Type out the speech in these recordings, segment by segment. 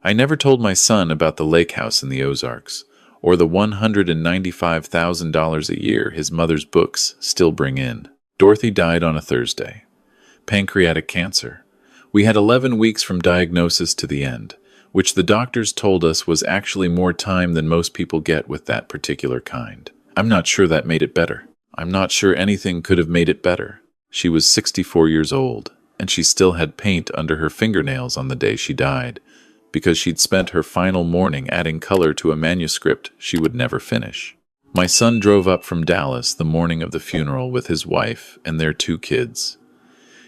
I never told my son about the lake house in the Ozarks, or the $195,000 a year his mother's books still bring in. Dorothy died on a Thursday. Pancreatic cancer. We had 11 weeks from diagnosis to the end, which the doctors told us was actually more time than most people get with that particular kind. I'm not sure that made it better. I'm not sure anything could have made it better. She was 64 years old, and she still had paint under her fingernails on the day she died, because she'd spent her final morning adding color to a manuscript she would never finish. My son drove up from Dallas the morning of the funeral with his wife and their 2 kids.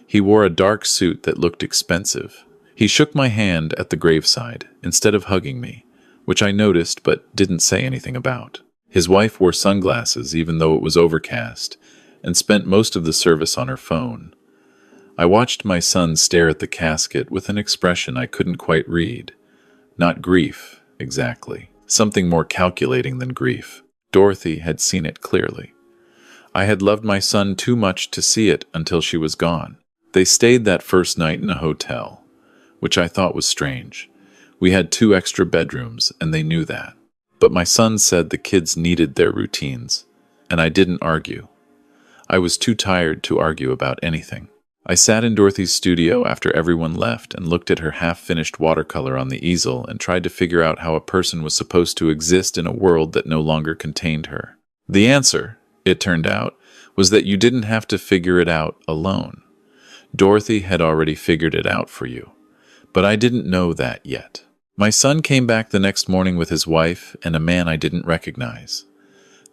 He wore a dark suit that looked expensive. He shook my hand at the graveside instead of hugging me, which I noticed but didn't say anything about. His wife wore sunglasses even though it was overcast, and spent most of the service on her phone. I watched my son stare at the casket with an expression I couldn't quite read. Not grief, exactly. Something more calculating than grief. Dorothy had seen it clearly. I had loved my son too much to see it until she was gone. They stayed that first night in a hotel, which I thought was strange. We had 2 extra bedrooms, and they knew that. But my son said the kids needed their routines, and I didn't argue. I was too tired to argue about anything. I sat in Dorothy's studio after everyone left and looked at her half-finished watercolor on the easel and tried to figure out how a person was supposed to exist in a world that no longer contained her. The answer, it turned out, was that you didn't have to figure it out alone. Dorothy had already figured it out for you. But I didn't know that yet. My son came back the next morning with his wife and a man I didn't recognize.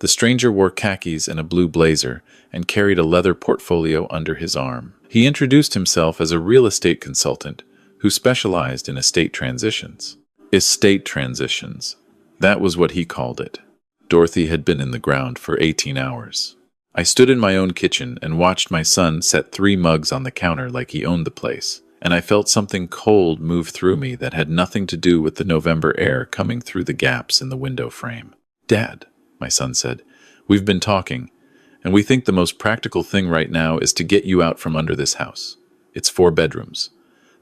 The stranger wore khakis and a blue blazer and carried a leather portfolio under his arm. He introduced himself as a real estate consultant who specialized in estate transitions. Estate transitions. That was what he called it. Dorothy had been in the ground for 18 hours. I stood in my own kitchen and watched my son set 3 mugs on the counter like he owned the place, and I felt something cold move through me that had nothing to do with the November air coming through the gaps in the window frame. "Dad," my son said, "we've been talking, and we think the most practical thing right now is to get you out from under this house. It's 4 bedrooms.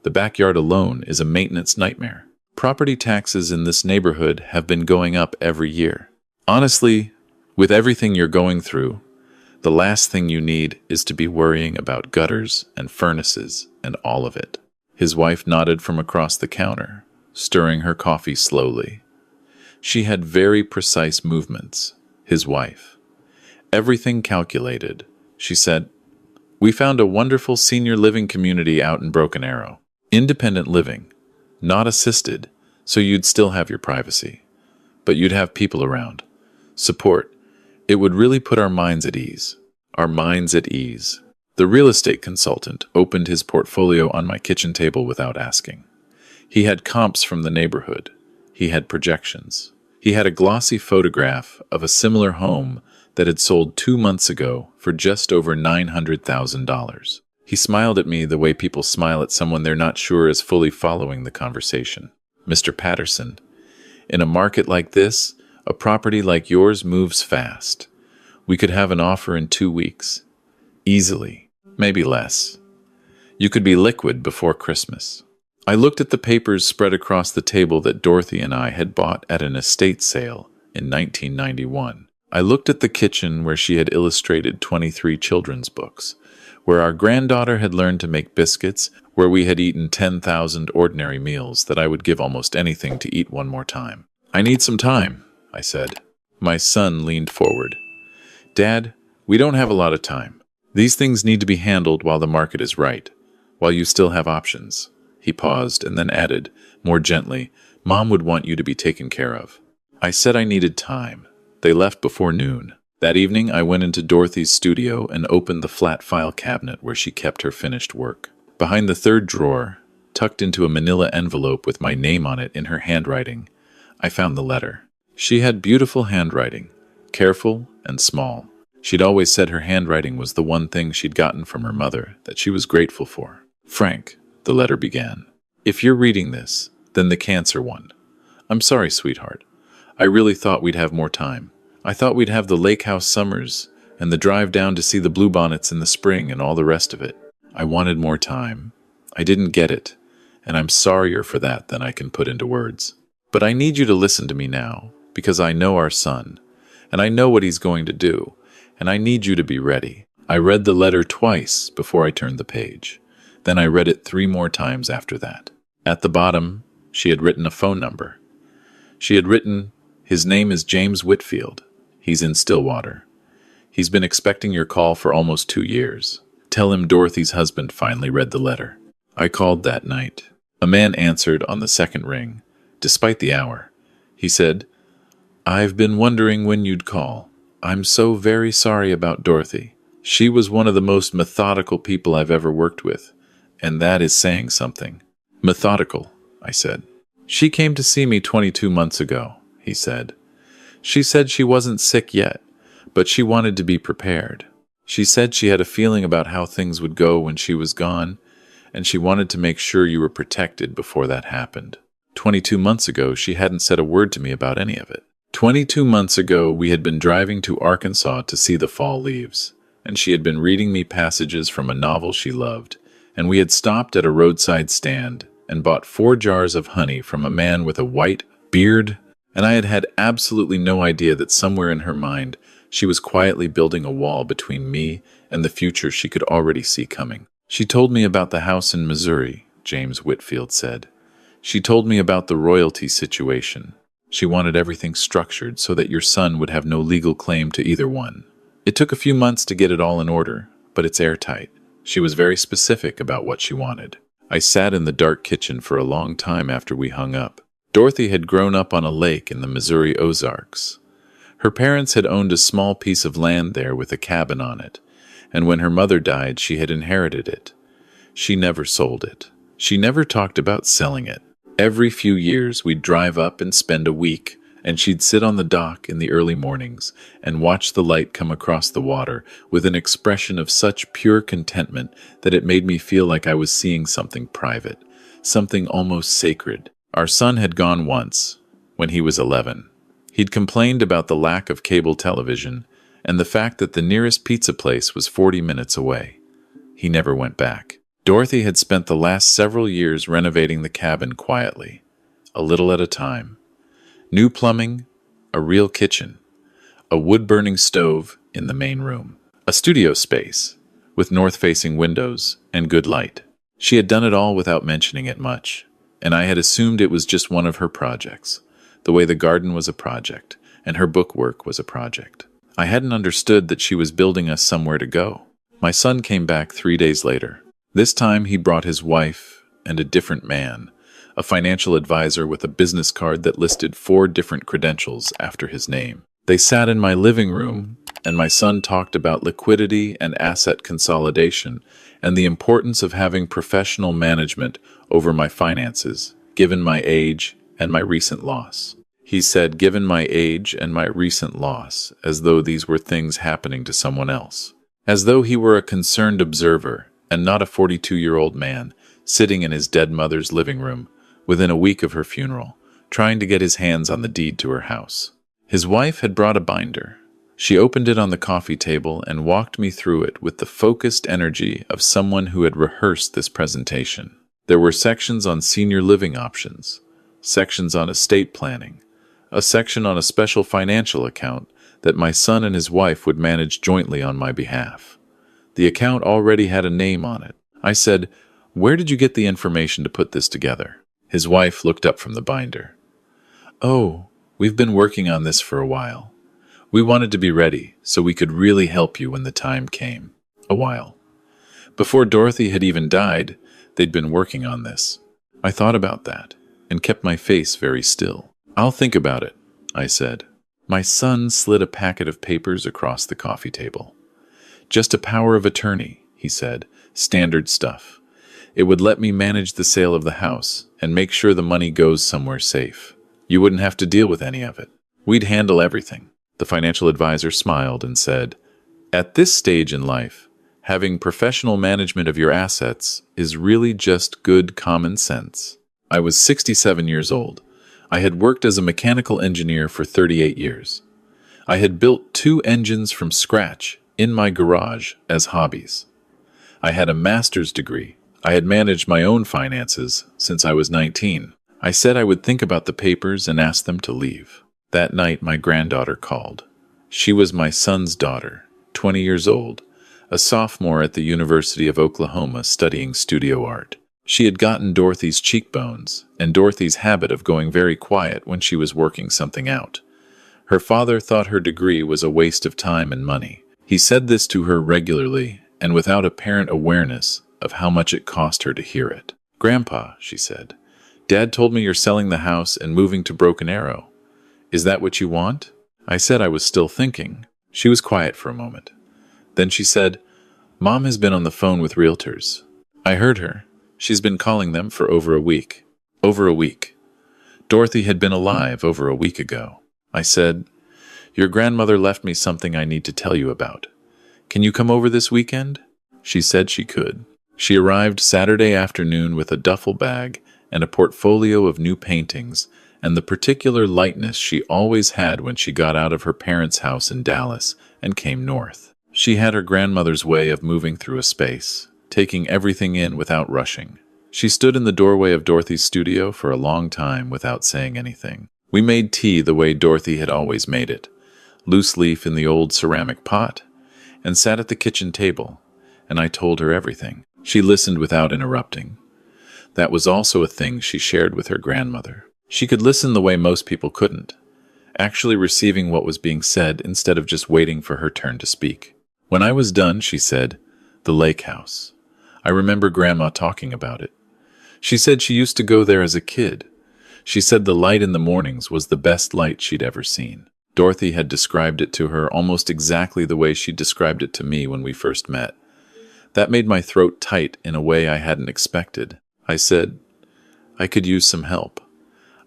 The backyard alone is a maintenance nightmare. Property taxes in this neighborhood have been going up every year. Honestly, with everything you're going through, the last thing you need is to be worrying about gutters and furnaces and all of it." His wife nodded from across the counter, stirring her coffee slowly. She had very precise movements, his wife. Everything calculated. She said, "We found a wonderful senior living community out in Broken Arrow. Independent living, not assisted, so you'd still have your privacy. But you'd have people around. Support. It would really put our minds at ease." Our minds at ease. The real estate consultant opened his portfolio on my kitchen table without asking. He had comps from the neighborhood. He had projections. He had a glossy photograph of a similar home that had sold 2 months ago for just over $900,000. He smiled at me the way people smile at someone they're not sure is fully following the conversation. "Mr. Patterson, in a market like this, a property like yours moves fast. We could have an offer in 2 weeks. Easily. Maybe less. You could be liquid before Christmas." I looked at the papers spread across the table that Dorothy and I had bought at an estate sale in 1991. I looked at the kitchen where she had illustrated 23 children's books, where our granddaughter had learned to make biscuits, where we had eaten 10,000 ordinary meals that I would give almost anything to eat one more time. "I need some time," I said. My son leaned forward. "Dad, we don't have a lot of time. These things need to be handled while the market is right, while you still have options." He paused and then added, more gently, "Mom would want you to be taken care of." I said I needed time. They left before noon. That evening, I went into Dorothy's studio and opened the flat file cabinet where she kept her finished work. Behind the 3rd drawer, tucked into a manila envelope with my name on it in her handwriting, I found the letter. She had beautiful handwriting, careful and small. She'd always said her handwriting was the one thing she'd gotten from her mother that she was grateful for. "Frank," the letter began, "if you're reading this, then the cancer one. I'm sorry, sweetheart. I really thought we'd have more time. I thought we'd have the lake house summers and the drive down to see the bluebonnets in the spring and all the rest of it. I wanted more time. I didn't get it, and I'm sorrier for that than I can put into words. But I need you to listen to me now, because I know our son, and I know what he's going to do, and I need you to be ready. I read the letter twice before I turned the page. Then I read it 3 more times after that. At the bottom, she had written a phone number. She had written, "His name is James Whitfield. He's in Stillwater. He's been expecting your call for almost 2 years. Tell him Dorothy's husband finally read the letter." I called that night. A man answered on the second ring, despite the hour. He said, "I've been wondering when you'd call. I'm so very sorry about Dorothy. She was one of the most methodical people I've ever worked with, and that is saying something." "Methodical," I said. "She came to see me 22 months ago," he said. "She said she wasn't sick yet, but she wanted to be prepared. She said she had a feeling about how things would go when she was gone, and she wanted to make sure you were protected before that happened. 22 months ago, she hadn't said a word to me about any of it. 22 months ago, we had been driving to Arkansas to see the fall leaves, and she had been reading me passages from a novel she loved, and we had stopped at a roadside stand and bought 4 jars of honey from a man with a white beard, and I had had absolutely no idea that somewhere in her mind she was quietly building a wall between me and the future she could already see coming. She told me about the house in Missouri, James Whitfield said. She told me about the royalty situation. She wanted everything structured so that your son would have no legal claim to either one. It took a few months to get it all in order, but it's airtight. She was very specific about what she wanted. I sat in the dark kitchen for a long time after we hung up. Dorothy had grown up on a lake in the Missouri Ozarks. Her parents had owned a small piece of land there with a cabin on it, and when her mother died, she had inherited it. She never sold it. She never talked about selling it. Every few years, we'd drive up and spend a week, and she'd sit on the dock in the early mornings and watch the light come across the water with an expression of such pure contentment that it made me feel like I was seeing something private, something almost sacred. Our son had gone once, when he was 11. He'd complained about the lack of cable television and the fact that the nearest pizza place was 40 minutes away. He never went back. Dorothy had spent the last several years renovating the cabin quietly, a little at a time. New plumbing, a real kitchen, a wood-burning stove in the main room, a studio space with north-facing windows and good light. She had done it all without mentioning it much, and I had assumed it was just one of her projects, the way the garden was a project and her bookwork was a project. I hadn't understood that she was building us somewhere to go. My son came back 3 days later. This time he brought his wife and a different man, a financial advisor with a business card that listed 4 different credentials after his name. They sat in my living room, and my son talked about liquidity and asset consolidation and the importance of having professional management over my finances, given my age and my recent loss. He said, given my age and my recent loss, as though these were things happening to someone else. As though he were a concerned observer and not a 42-year-old man sitting in his dead mother's living room within a week of her funeral, trying to get his hands on the deed to her house. His wife had brought a binder. She opened it on the coffee table and walked me through it with the focused energy of someone who had rehearsed this presentation. There were sections on senior living options, sections on estate planning, a section on a special financial account that my son and his wife would manage jointly on my behalf. The account already had a name on it. I said, "Where did you get the information to put this together?" His wife looked up from the binder. "Oh, we've been working on this for a while. We wanted to be ready so we could really help you when the time came." A while. Before Dorothy had even died, they'd been working on this. I thought about that and kept my face very still. "I'll think about it," I said. My son slid a packet of papers across the coffee table. "Just a power of attorney," he said. "Standard stuff. It would let me manage the sale of the house and make sure the money goes somewhere safe. You wouldn't have to deal with any of it. We'd handle everything." The financial advisor smiled and said, "At this stage in life, having professional management of your assets is really just good common sense." I was 67 years old. I had worked as a mechanical engineer for 38 years. I had built 2 engines from scratch in my garage as hobbies. I had a master's degree. I had managed my own finances since I was 19. I said I would think about the papers and ask them to leave. That night, my granddaughter called. She was my son's daughter, 20 years old, a sophomore at the University of Oklahoma studying studio art. She had gotten Dorothy's cheekbones and Dorothy's habit of going very quiet when she was working something out. Her father thought her degree was a waste of time and money. He said this to her regularly and without apparent awareness of how much it cost her to hear it. "Grandpa," she said, "Dad told me you're selling the house and moving to Broken Arrow. Is that what you want?" I said I was still thinking. She was quiet for a moment. Then she said, "Mom has been on the phone with realtors." I heard her. She's been calling them for over a week. Over a week. Dorothy had been alive over a week ago. I said, "Your grandmother left me something I need to tell you about. Can you come over this weekend?" She said she could. She arrived Saturday afternoon with a duffel bag and a portfolio of new paintings and the particular lightness she always had when she got out of her parents' house in Dallas and came north. She had her grandmother's way of moving through a space, taking everything in without rushing. She stood in the doorway of Dorothy's studio for a long time without saying anything. We made tea the way Dorothy had always made it, loose leaf in the old ceramic pot, and sat at the kitchen table, and I told her everything. She listened without interrupting. That was also a thing she shared with her grandmother. She could listen the way most people couldn't, actually receiving what was being said instead of just waiting for her turn to speak. When I was done, she said, "The lake house. I remember Grandma talking about it. She said she used to go there as a kid. She said the light in the mornings was the best light she'd ever seen." Dorothy had described it to her almost exactly the way she described it to me when we first met. That made my throat tight in a way I hadn't expected. I said, "I could use some help.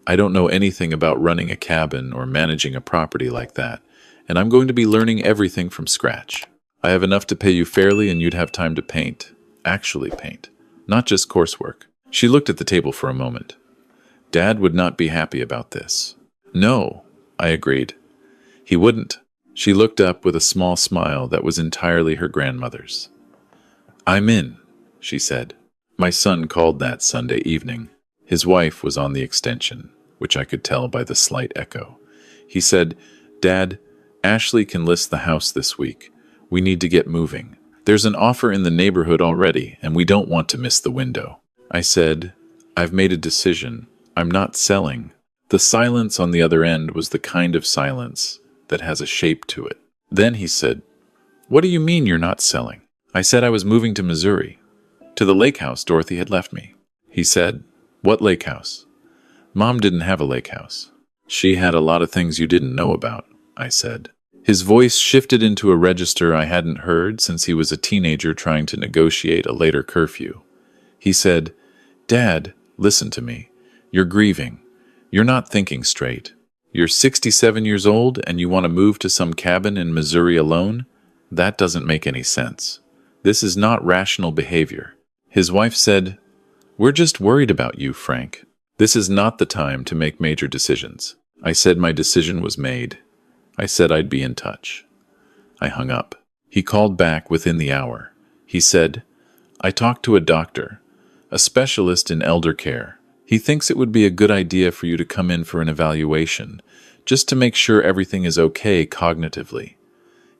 I don't know anything about running a cabin or managing a property like that, and I'm going to be learning everything from scratch. I have enough to pay you fairly and you'd have time to paint. Actually paint. Not just coursework." She looked at the table for a moment. "Dad would not be happy about this." "No," I agreed. "He wouldn't." She looked up with a small smile that was entirely her grandmother's. "I'm in," she said. My son called that Sunday evening. His wife was on the extension, which I could tell by the slight echo. He said, "Dad, Ashley can list the house this week. We need to get moving. There's an offer in the neighborhood already, and we don't want to miss the window." I said, "I've made a decision. I'm not selling." The silence on the other end was the kind of silence that has a shape to it. Then he said, "What do you mean you're not selling?" I said I was moving to Missouri, to the lake house Dorothy had left me. He said, "What lake house?" "Mom didn't have a lake house." "She had a lot of things you didn't know about," I said. His voice shifted into a register I hadn't heard since he was a teenager trying to negotiate a later curfew. He said, "Dad, listen to me. You're grieving. You're not thinking straight. You're 67 years old and you want to move to some cabin in Missouri alone? That doesn't make any sense. This is not rational behavior." His wife said, "We're just worried about you, Frank. This is not the time to make major decisions." I said my decision was made. I said I'd be in touch. I hung up. He called back within the hour. He said, "I talked to a doctor, a specialist in elder care. He thinks it would be a good idea for you to come in for an evaluation, just to make sure everything is okay cognitively.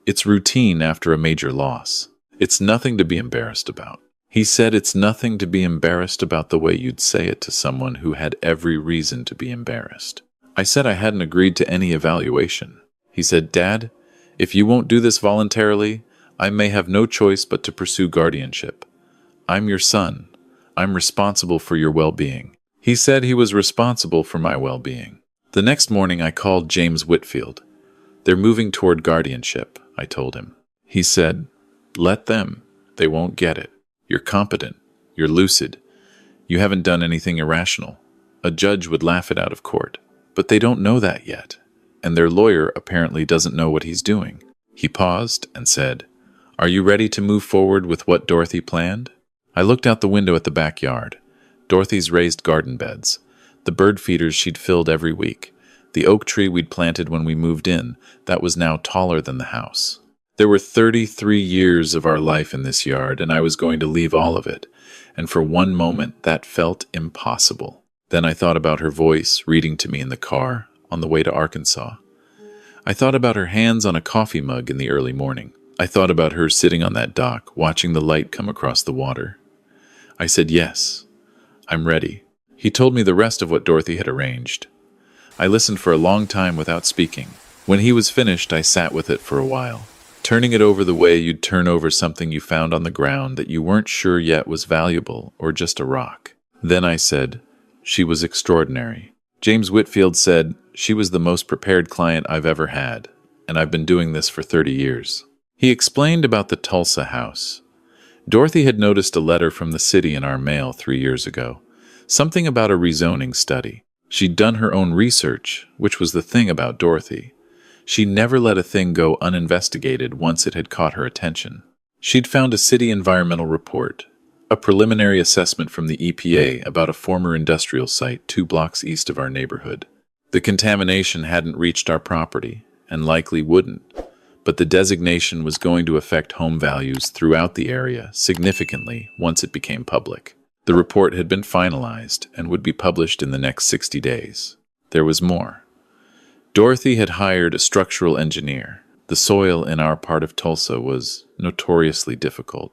It's routine after a major loss. It's nothing to be embarrassed about." He said it's nothing to be embarrassed about the way you'd say it to someone who had every reason to be embarrassed. I said I hadn't agreed to any evaluation. He said, "Dad, if you won't do this voluntarily, I may have no choice but to pursue guardianship. I'm your son. I'm responsible for your well-being." He said he was responsible for my well-being. The next morning I called James Whitfield. "They're moving toward guardianship," I told him. He said, "Let them. They won't get it. You're competent. You're lucid. You haven't done anything irrational. A judge would laugh it out of court. But they don't know that yet, and their lawyer apparently doesn't know what he's doing." He paused and said, "Are you ready to move forward with what Dorothy planned?" I looked out the window at the backyard. Dorothy's raised garden beds, the bird feeders she'd filled every week, the oak tree we'd planted when we moved in that was now taller than the house. There were 33 years of our life in this yard, and I was going to leave all of it, and for one moment that felt impossible. Then I thought about her voice reading to me in the car on the way to Arkansas. I thought about her hands on a coffee mug in the early morning. I thought about her sitting on that dock, watching the light come across the water. I said, "Yes, I'm ready." He told me the rest of what Dorothy had arranged. I listened for a long time without speaking. When he was finished, I sat with it for a while, turning it over the way you'd turn over something you found on the ground that you weren't sure yet was valuable or just a rock. Then I said, "She was extraordinary." James Whitfield said, "She was the most prepared client I've ever had, and I've been doing this for 30 years. He explained about the Tulsa house. Dorothy had noticed a letter from the city in our mail 3 years ago, something about a rezoning study. She'd done her own research, which was the thing about Dorothy. She never let a thing go uninvestigated once it had caught her attention. She'd found a city environmental report, a preliminary assessment from the EPA about a former industrial site 2 blocks east of our neighborhood. The contamination hadn't reached our property, and likely wouldn't, but the designation was going to affect home values throughout the area significantly once it became public. The report had been finalized and would be published in the next 60 days. There was more. Dorothy had hired a structural engineer. The soil in our part of Tulsa was notoriously difficult.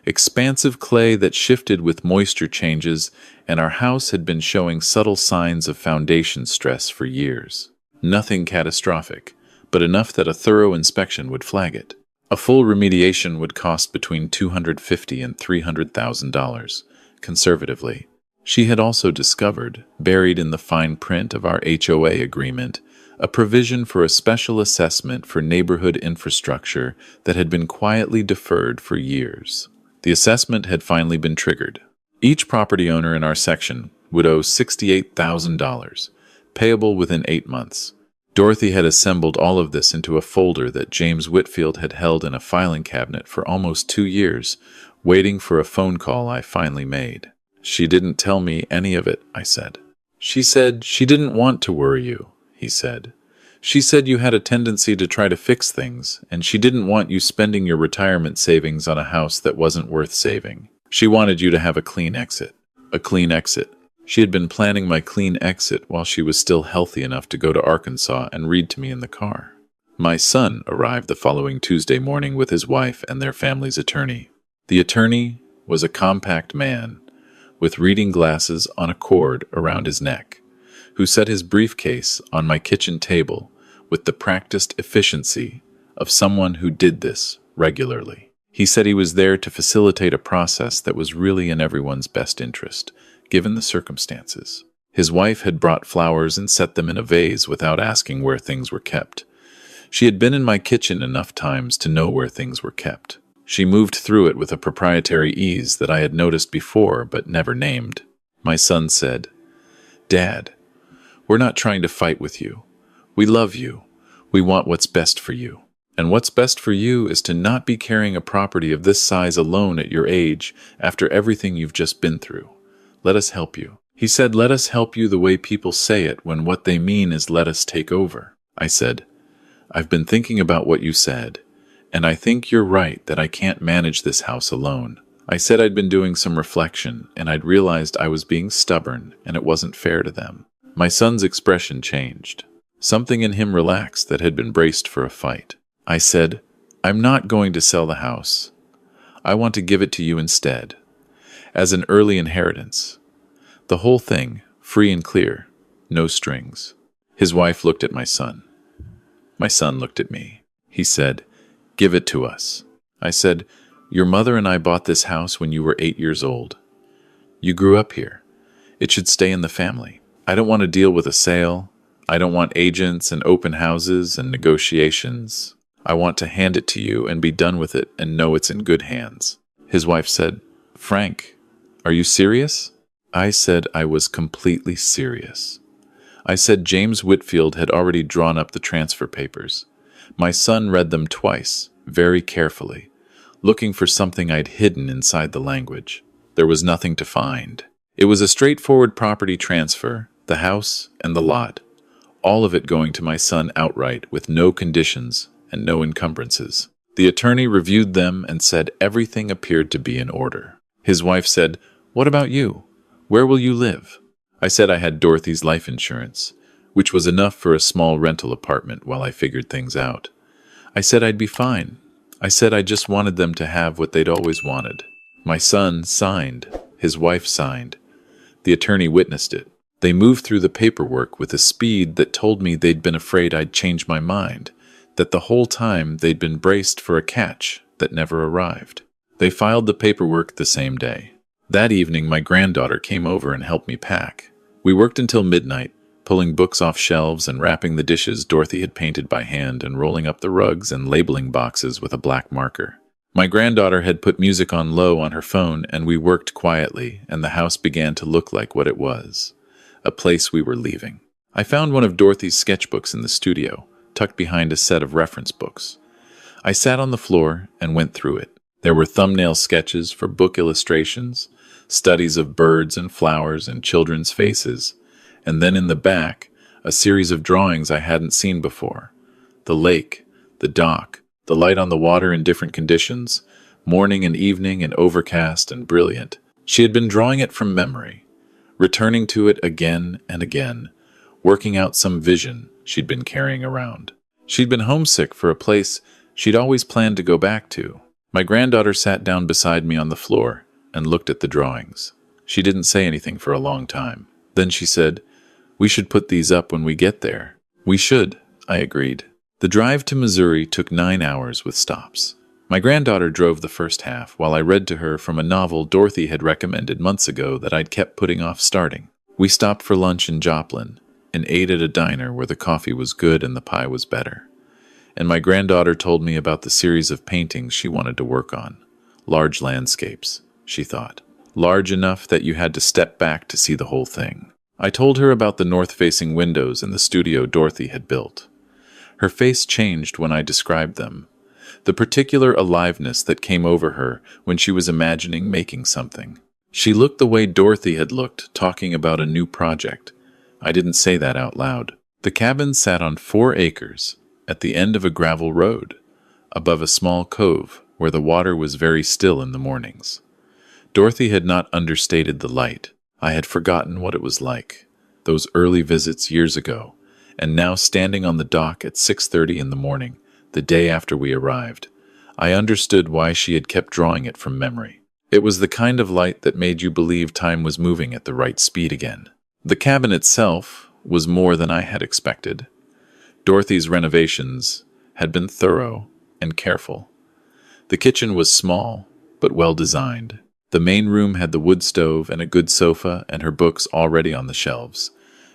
Expansive clay that shifted with moisture changes, and our house had been showing subtle signs of foundation stress for years. Nothing catastrophic, but enough that a thorough inspection would flag it. A full remediation would cost between $250,000 and $300,000, conservatively. She had also discovered, buried in the fine print of our HOA agreement, a provision for a special assessment for neighborhood infrastructure that had been quietly deferred for years. The assessment had finally been triggered. Each property owner in our section would owe $68,000, payable within 8 months. Dorothy had assembled all of this into a folder that James Whitfield had held in a filing cabinet for almost 2 years, waiting for a phone call I finally made. "She didn't tell me any of it," I said. "She said she didn't want to worry you," he said. "She said you had a tendency to try to fix things, and she didn't want you spending your retirement savings on a house that wasn't worth saving. She wanted you to have a clean exit." A clean exit. She had been planning my clean exit while she was still healthy enough to go to Arkansas and read to me in the car. My son arrived the following Tuesday morning with his wife and their family's attorney. The attorney was a compact man with reading glasses on a cord around his neck, who set his briefcase on my kitchen table with the practiced efficiency of someone who did this regularly. He said he was there to facilitate a process that was really in everyone's best interest, given the circumstances. His wife had brought flowers and set them in a vase without asking where things were kept. She had been in my kitchen enough times to know where things were kept. She moved through it with a proprietary ease that I had noticed before but never named. My son said, "Dad, we're not trying to fight with you. We love you. We want what's best for you. And what's best for you is to not be carrying a property of this size alone at your age after everything you've just been through. Let us help you." He said, "Let us help you the way people say it when what they mean is let us take over." I said, "I've been thinking about what you said, and I think you're right that I can't manage this house alone." I said I'd been doing some reflection, and I'd realized I was being stubborn and it wasn't fair to them. My son's expression changed. Something in him relaxed that had been braced for a fight. I said, "I'm not going to sell the house. I want to give it to you instead, as an early inheritance. The whole thing, free and clear, no strings." His wife looked at my son. My son looked at me. He said, "Give it to us." I said, "Your mother and I bought this house when you were 8 years old. You grew up here. It should stay in the family. I don't want to deal with a sale. I don't want agents and open houses and negotiations. I want to hand it to you and be done with it and know it's in good hands." His wife said, "Frank, are you serious?" I said I was completely serious. I said James Whitfield had already drawn up the transfer papers. My son read them twice, very carefully, looking for something I'd hidden inside the language. There was nothing to find. It was a straightforward property transfer, the house and the lot, all of it going to my son outright with no conditions and no encumbrances. The attorney reviewed them and said everything appeared to be in order. His wife said, What about you? Where will you live? I said I had Dorothy's life insurance, which was enough for a small rental apartment while I figured things out. I said I'd be fine. I said I just wanted them to have what they'd always wanted. My son signed. His wife signed. The attorney witnessed it. They moved through the paperwork with a speed that told me they'd been afraid I'd change my mind, that the whole time they'd been braced for a catch that never arrived. They filed the paperwork the same day. That evening, my granddaughter came over and helped me pack. We worked until midnight, pulling books off shelves and wrapping the dishes Dorothy had painted by hand and rolling up the rugs and labeling boxes with a black marker. My granddaughter had put music on low on her phone, and we worked quietly, and the house began to look like what it was, a place we were leaving. I found one of Dorothy's sketchbooks in the studio, tucked behind a set of reference books. I sat on the floor and went through it. There were thumbnail sketches for book illustrations, studies of birds and flowers and children's faces, and then in the back, a series of drawings I hadn't seen before. The lake, the dock, the light on the water in different conditions, morning and evening and overcast and brilliant. She had been drawing it from memory, returning to it again and again, working out some vision she'd been carrying around. She'd been homesick for a place she'd always planned to go back to. My granddaughter sat down beside me on the floor and looked at the drawings. She didn't say anything for a long time. Then she said, "We should put these up when we get there." "We should," I agreed. The drive to Missouri took 9 hours with stops. My granddaughter drove the first half while I read to her from a novel Dorothy had recommended months ago that I'd kept putting off starting. We stopped for lunch in Joplin and ate at a diner where the coffee was good and the pie was better. And my granddaughter told me about the series of paintings she wanted to work on. Large landscapes, she thought. Large enough that you had to step back to see the whole thing. I told her about the north-facing windows in the studio Dorothy had built. Her face changed when I described them. The particular aliveness that came over her when she was imagining making something. She looked the way Dorothy had looked, talking about a new project. I didn't say that out loud. The cabin sat on 4 acres, at the end of a gravel road, above a small cove where the water was very still in the mornings. Dorothy had not understated the light. I had forgotten what it was like, those early visits years ago, and now standing on the dock at 6:30 in the morning, the day after we arrived, I understood why she had kept drawing it from memory. It was the kind of light that made you believe time was moving at the right speed again. The cabin itself was more than I had expected. Dorothy's renovations had been thorough and careful. The kitchen was small, but well designed. The main room had the wood stove and a good sofa and her books already on the shelves.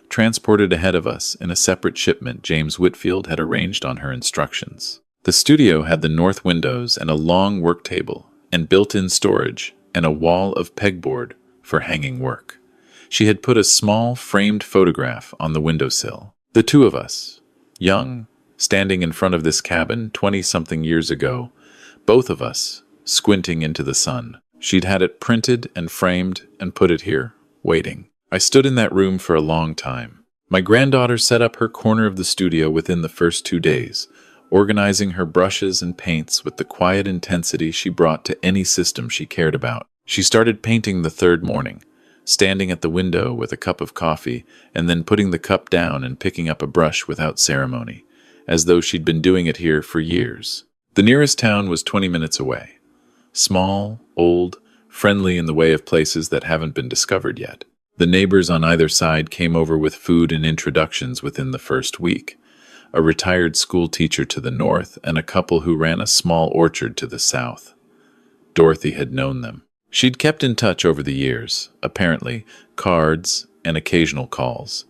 Transported ahead of us in a separate shipment James Whitfield had arranged on her instructions. The studio had the north windows and a long work table and built-in storage and a wall of pegboard for hanging work. She had put a small framed photograph on the windowsill. The two of us, young, standing in front of this cabin 20-something years ago, both of us squinting into the sun. She'd had it printed and framed and put it here, waiting. I stood in that room for a long time. My granddaughter set up her corner of the studio within the first 2 days, organizing her brushes and paints with the quiet intensity she brought to any system she cared about. She started painting the 3rd morning, standing at the window with a cup of coffee and then putting the cup down and picking up a brush without ceremony, as though she'd been doing it here for years. The nearest town was 20 minutes away. Small, old, friendly in the way of places that haven't been discovered yet. The neighbors on either side came over with food and introductions within the first week. A retired school teacher to the north and a couple who ran a small orchard to the south. Dorothy had known them. She'd kept in touch over the years, apparently, cards and occasional calls.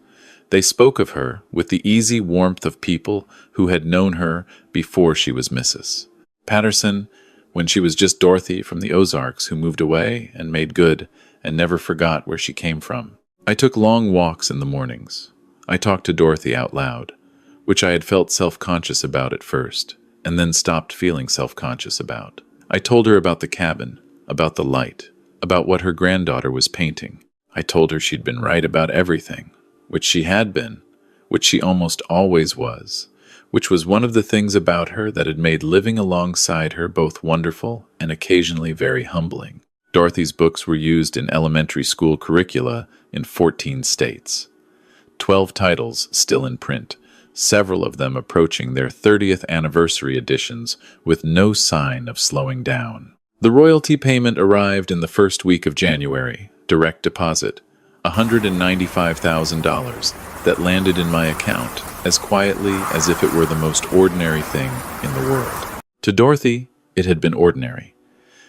They spoke of her with the easy warmth of people who had known her before she was Mrs. Patterson, when she was just Dorothy from the Ozarks who moved away and made good and never forgot where she came from. I took long walks in the mornings. I talked to Dorothy out loud, which I had felt self-conscious about at first, and then stopped feeling self-conscious about. I told her about the cabin, about the light, about what her granddaughter was painting. I told her she'd been right about everything, which she had been, which she almost always was, which was one of the things about her that had made living alongside her both wonderful and occasionally very humbling. Dorothy's books were used in elementary school curricula in 14 states. 12 titles still in print, several of them approaching their 30th anniversary editions with no sign of slowing down. The royalty payment arrived in the first week of January, direct deposit, $195,000 that landed in my account as quietly as if it were the most ordinary thing in the world. To Dorothy, it had been ordinary.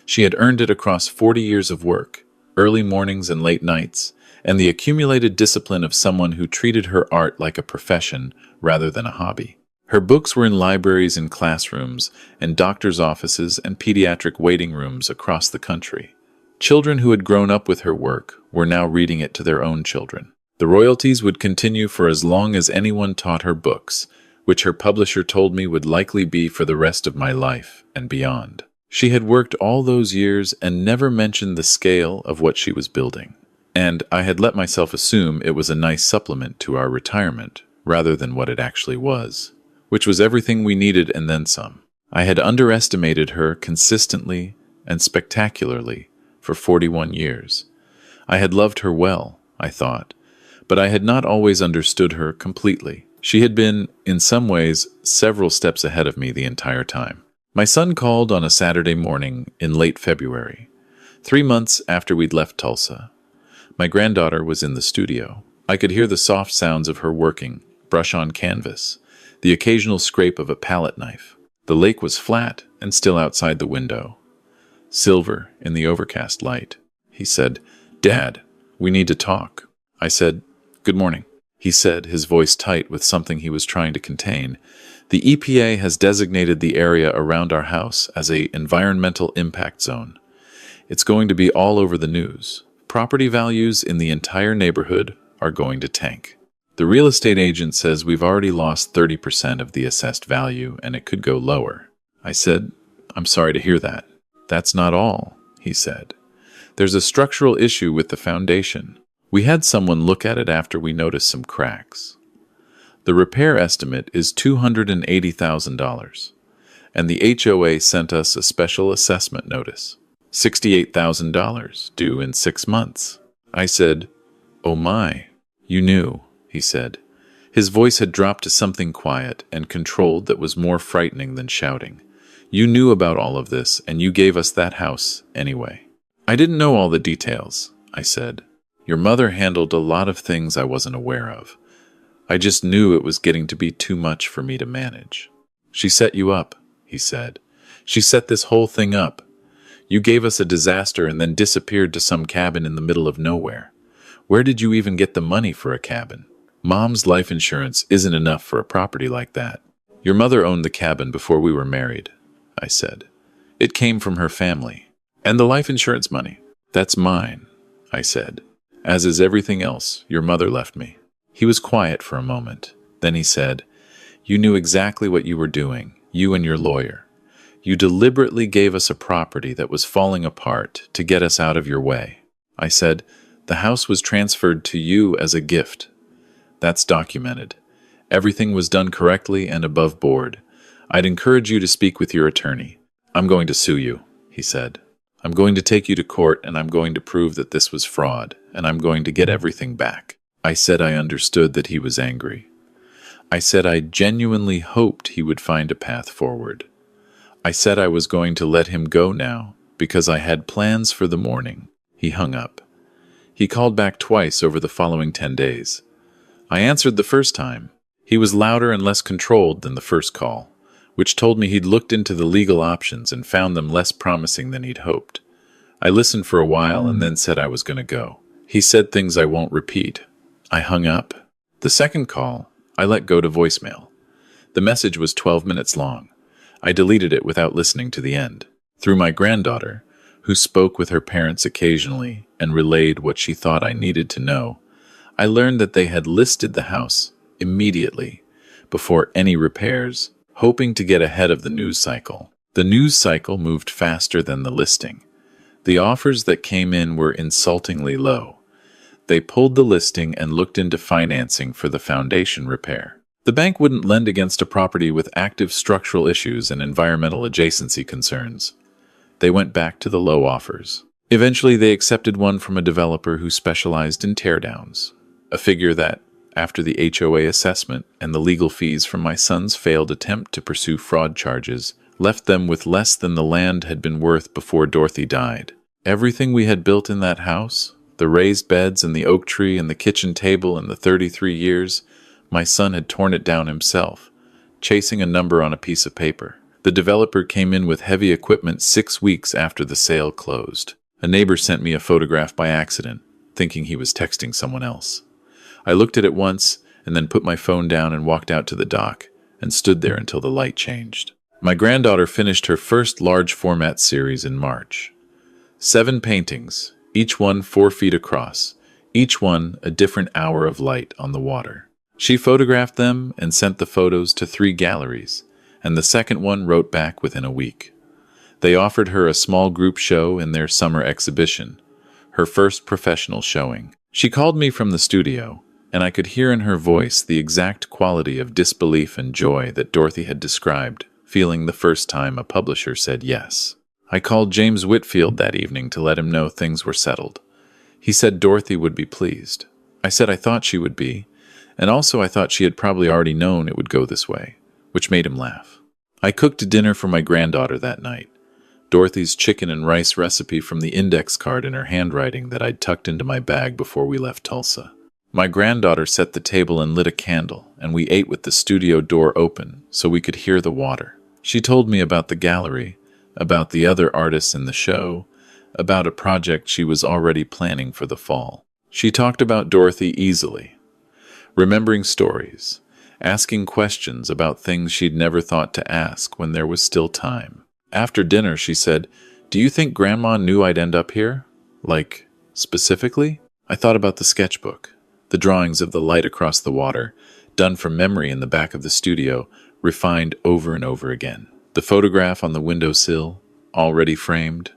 She had earned it across 40 years of work, early mornings and late nights, and the accumulated discipline of someone who treated her art like a profession rather than a hobby. Her books were in libraries and classrooms, and doctors' offices and pediatric waiting rooms across the country. Children who had grown up with her work were now reading it to their own children. The royalties would continue for as long as anyone taught her books, which her publisher told me would likely be for the rest of my life and beyond. She had worked all those years and never mentioned the scale of what she was building. And I had let myself assume it was a nice supplement to our retirement, rather than what it actually was, which was everything we needed and then some. I had underestimated her consistently and spectacularly for 41 years. I had loved her well, I thought, but I had not always understood her completely. She had been, in some ways, several steps ahead of me the entire time. My son called on a Saturday morning in late February, 3 months after we'd left Tulsa. My granddaughter was in the studio. I could hear the soft sounds of her working, brush on canvas, the occasional scrape of a palette knife. The lake was flat and still outside the window, silver in the overcast light. He said, "Dad, we need to talk." I said, "Good morning." He said, his voice tight with something he was trying to contain. "The EPA has designated the area around our house as an environmental impact zone. It's going to be all over the news. Property values in the entire neighborhood are going to tank. The real estate agent says we've already lost 30% of the assessed value and it could go lower." I said, "I'm sorry to hear that." "That's not all," he said. "There's a structural issue with the foundation. We had someone look at it after we noticed some cracks. The repair estimate is $280,000, and the HOA sent us a special assessment notice, $68,000 due in 6 months." I said, "Oh my, you knew," he said. His voice had dropped to something quiet and controlled that was more frightening than shouting. "You knew about all of this, and you gave us that house anyway." "I didn't know all the details," I said. "Your mother handled a lot of things I wasn't aware of. I just knew it was getting to be too much for me to manage." "She set you up," he said. "She set this whole thing up. You gave us a disaster and then disappeared to some cabin in the middle of nowhere. Where did you even get the money for a cabin? Mom's life insurance isn't enough for a property like that." "Your mother owned the cabin before we were married," I said. "It came from her family. And the life insurance money, that's mine," I said. "As is everything else your mother left me." He was quiet for a moment. Then he said, "You knew exactly what you were doing, you and your lawyer. You deliberately gave us a property that was falling apart to get us out of your way." I said, "The house was transferred to you as a gift. That's documented. Everything was done correctly and above board. I'd encourage you to speak with your attorney." "I'm going to sue you," he said. "I'm going to take you to court and I'm going to prove that this was fraud and I'm going to get everything back." I said I understood that he was angry. I said I genuinely hoped he would find a path forward. I said I was going to let him go now because I had plans for the morning. He hung up. He called back twice over the following 10 days. I answered the first time. He was louder and less controlled than the first call, which told me he'd looked into the legal options and found them less promising than he'd hoped. I listened for a while and then said I was going to go. He said things I won't repeat. I hung up. The second call, I let go to voicemail. The message was 12 minutes long. I deleted it without listening to the end. Through my granddaughter, who spoke with her parents occasionally and relayed what she thought I needed to know, I learned that they had listed the house immediately, before any repairs, hoping to get ahead of the news cycle. The news cycle moved faster than the listing. The offers that came in were insultingly low. They pulled the listing and looked into financing for the foundation repair. The bank wouldn't lend against a property with active structural issues and environmental adjacency concerns. They went back to the low offers. Eventually, they accepted one from a developer who specialized in teardowns, a figure that, after the HOA assessment and the legal fees from my son's failed attempt to pursue fraud charges, left them with less than the land had been worth before Dorothy died. Everything we had built in that house, the raised beds and the oak tree and the kitchen table in the 33 years, my son had torn it down himself, chasing a number on a piece of paper. The developer came in with heavy equipment 6 weeks after the sale closed. A neighbor sent me a photograph by accident, thinking he was texting someone else. I looked at it once and then put my phone down and walked out to the dock and stood there until the light changed. My granddaughter finished her first large format series in March. 7 paintings, each one 4 feet across, each one a different hour of light on the water. She photographed them and sent the photos to 3 galleries, and the second one wrote back within a week. They offered her a small group show in their summer exhibition, her first professional showing. She called me from the studio, and I could hear in her voice the exact quality of disbelief and joy that Dorothy had described, feeling the first time a publisher said yes. I called James Whitfield that evening to let him know things were settled. He said Dorothy would be pleased. I said I thought she would be, and also I thought she had probably already known it would go this way, which made him laugh. I cooked dinner for my granddaughter that night. Dorothy's chicken and rice recipe from the index card in her handwriting that I'd tucked into my bag before we left Tulsa. My granddaughter set the table and lit a candle, and we ate with the studio door open so we could hear the water. She told me about the gallery, about the other artists in the show, about a project she was already planning for the fall. She talked about Dorothy easily, remembering stories, asking questions about things she'd never thought to ask when there was still time. After dinner, she said, "Do you think Grandma knew I'd end up here? Like, specifically?" I thought about the sketchbook, the drawings of the light across the water, done from memory in the back of the studio, refined over and over again. The photograph on the windowsill, already framed,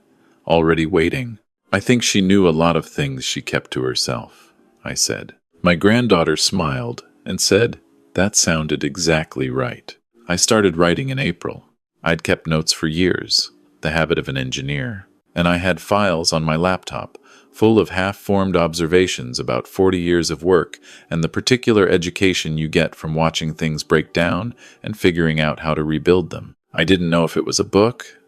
already waiting. "I think she knew a lot of things she kept to herself," I said. My granddaughter smiled and said, "That sounded exactly right." I started writing in April. I'd kept notes for years, the habit of an engineer, and I had files on my laptop full of half-formed observations about 40 years of work and the particular education you get from watching things break down and figuring out how to rebuild them. I didn't know if it was a book.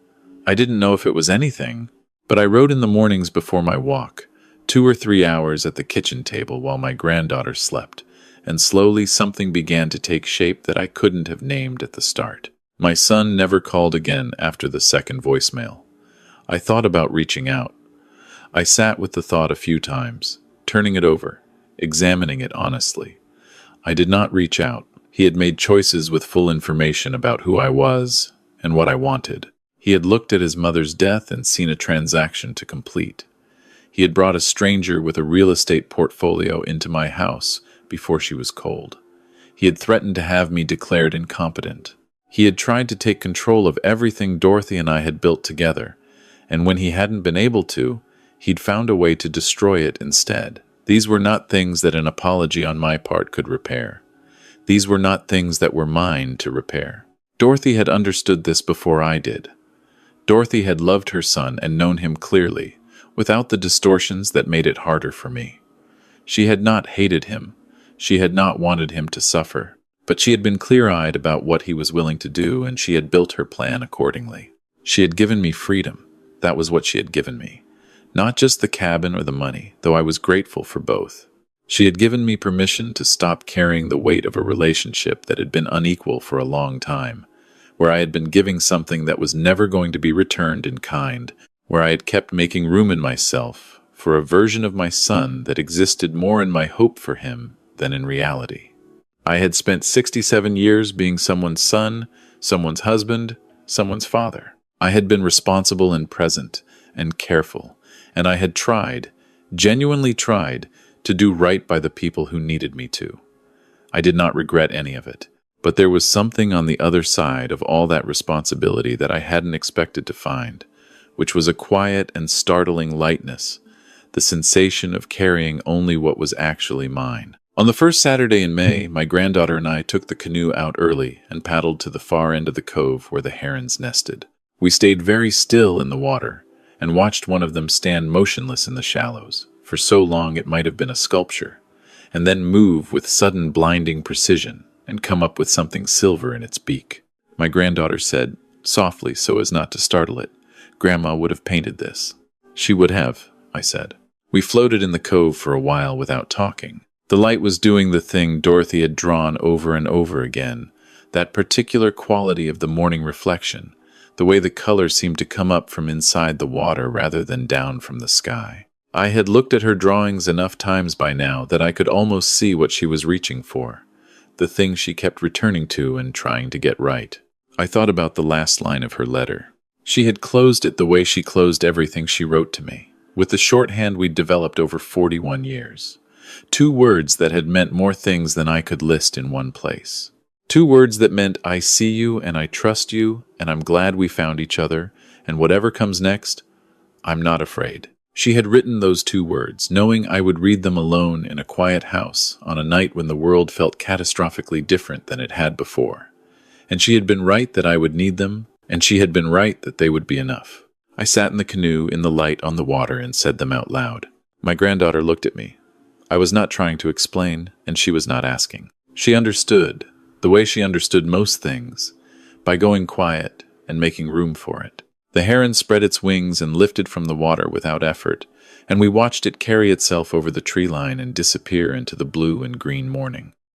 I didn't know if it was anything, but I wrote in the mornings before my walk, 2 or 3 hours at the kitchen table while my granddaughter slept, and slowly something began to take shape that I couldn't have named at the start. My son never called again after the second voicemail. I thought about reaching out. I sat with the thought a few times, turning it over, examining it honestly. I did not reach out. He had made choices with full information about who I was and what I wanted. He had looked at his mother's death and seen a transaction to complete. He had brought a stranger with a real estate portfolio into my house before she was cold. He had threatened to have me declared incompetent. He had tried to take control of everything Dorothy and I had built together, and when he hadn't been able to, he'd found a way to destroy it instead. These were not things that an apology on my part could repair. These were not things that were mine to repair. Dorothy had understood this before I did. Dorothy had loved her son and known him clearly, without the distortions that made it harder for me. She had not hated him. She had not wanted him to suffer. But she had been clear-eyed about what he was willing to do, and she had built her plan accordingly. She had given me freedom. That was what she had given me. Not just the cabin or the money, though I was grateful for both. She had given me permission to stop carrying the weight of a relationship that had been unequal for a long time, where I had been giving something that was never going to be returned in kind, where I had kept making room in myself for a version of my son that existed more in my hope for him than in reality. I had spent 67 years being someone's son, someone's husband, someone's father. I had been responsible and present and careful, and I had tried, genuinely tried, to do right by the people who needed me to. I did not regret any of it, but there was something on the other side of all that responsibility that I hadn't expected to find, which was a quiet and startling lightness, the sensation of carrying only what was actually mine. On the first Saturday in May, my granddaughter and I took the canoe out early and paddled to the far end of the cove where the herons nested. We stayed very still in the water and watched one of them stand motionless in the shallows, for so long it might have been a sculpture, and then move with sudden blinding precision and come up with something silver in its beak. My granddaughter said, softly so as not to startle it, "Grandma would have painted this." "She would have," I said. We floated in the cove for a while without talking. The light was doing the thing Dorothy had drawn over and over again, that particular quality of the morning reflection, the way the color seemed to come up from inside the water rather than down from the sky. I had looked at her drawings enough times by now that I could almost see what she was reaching for, the thing she kept returning to and trying to get right. I thought about the last line of her letter. She had closed it the way she closed everything she wrote to me, with the shorthand we'd developed over 41 years. 2 words that had meant more things than I could list in one place. 2 words that meant I see you and I trust you and I'm glad we found each other, and whatever comes next, I'm not afraid. She had written those 2 words, knowing I would read them alone in a quiet house on a night when the world felt catastrophically different than it had before. And she had been right that I would need them, and she had been right that they would be enough. I sat in the canoe in the light on the water and said them out loud. My granddaughter looked at me. I was not trying to explain, and she was not asking. She understood, the way she understood most things, by going quiet and making room for it. The heron spread its wings and lifted from the water without effort, and we watched it carry itself over the tree line and disappear into the blue and green morning.